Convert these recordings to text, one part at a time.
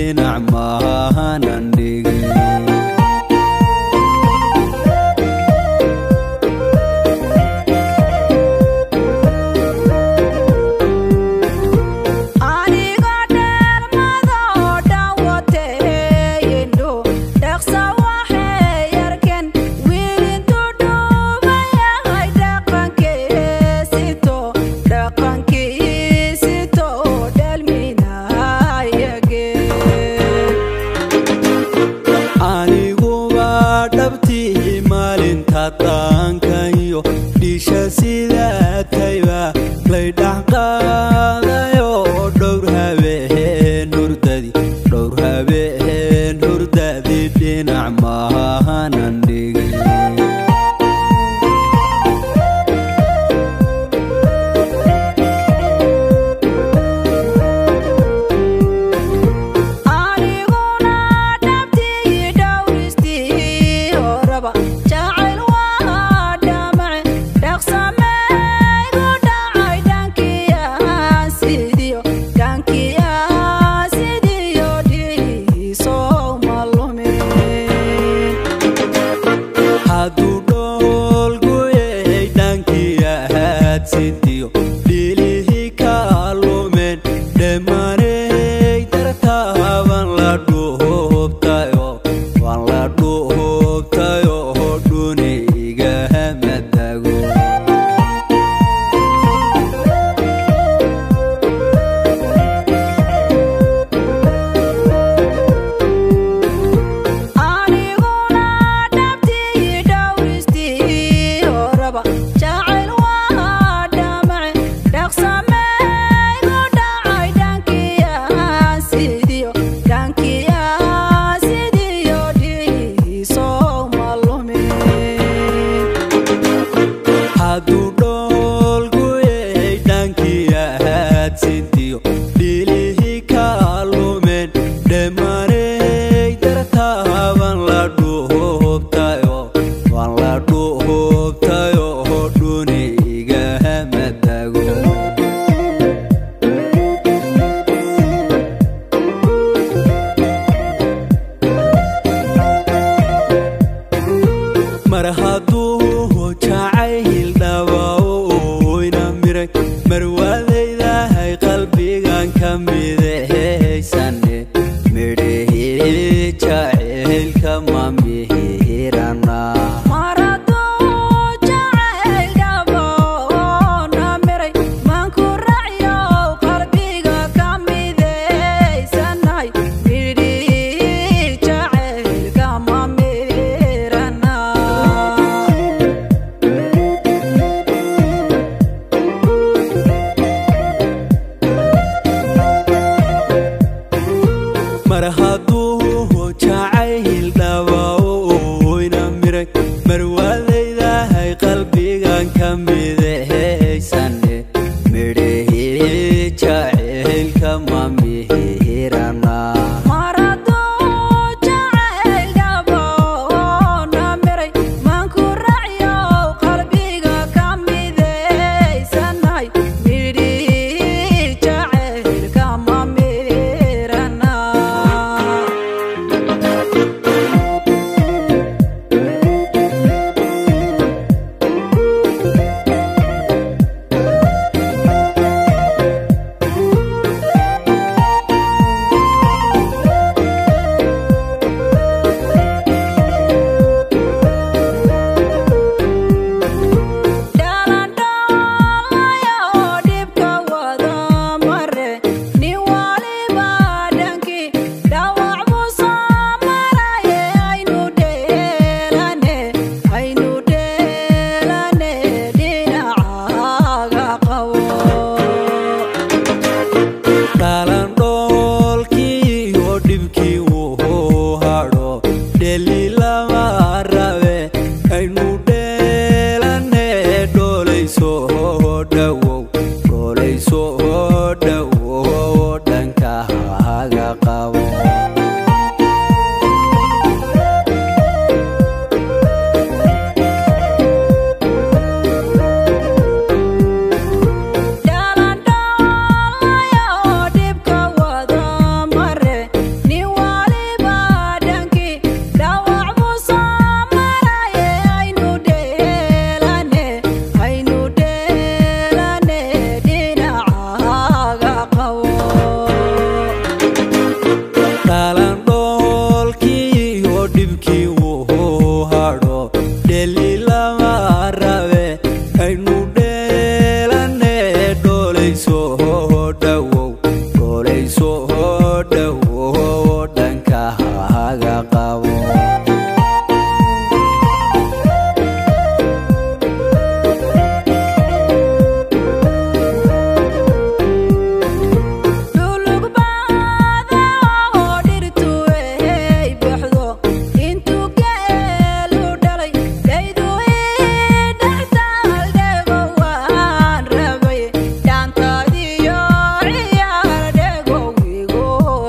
dhinac maahanan dhigin taankayo disha sida tayba lay dhaqaadayo dhowr habeen hurdadi dhinac maahanan dhigin Sidio dilihi kalumen demaney tartaban la dhuubtayo duniga hamadago Sidio dilihi kalumen demaney tartaban la dhuubtayo duniga hamadago mar hadduu jacayl dhawaao ina miray marwadayda hay qalbigan ka midahaysane midhihii jacaylka ma mihirana mar hadduu jacayl dhawaao ina miray marwadayda hay qalbigan ka midahaysane midhihii jacaylka ma mihirana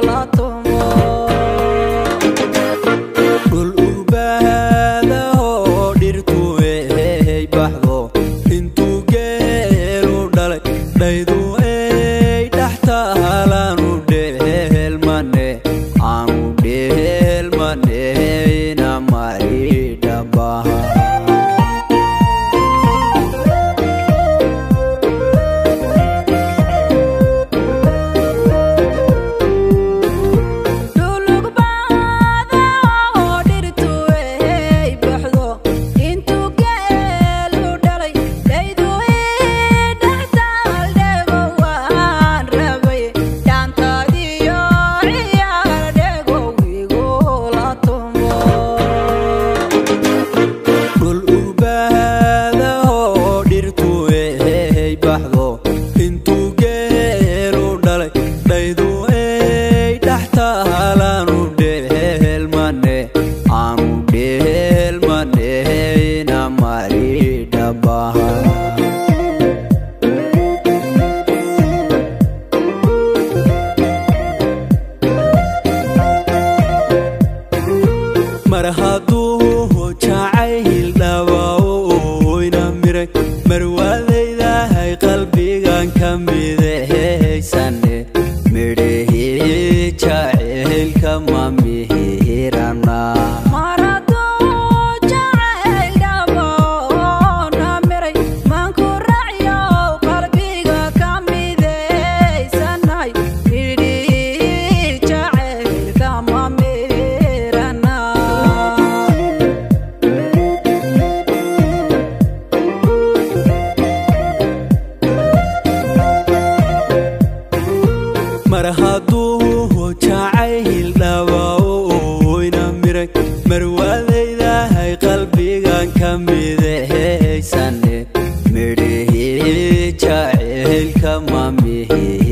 la tumo dhul ubaada oo dhirtu ay baxdo intuu geelu dhalay dhaydu ay dhaxtaalaan u dheelmane aanu dheelmane ina mari dhabaha mar hadduu jacayl dhawaa ina miray marwaadaydahay qalbigan ka midahaysane midhihii jacaylka ma mihirana mar hadduu jacayl dhawaa ina miray marwaadaydahay qalbigan ka midahaysane midhihii jacaylka ma mihi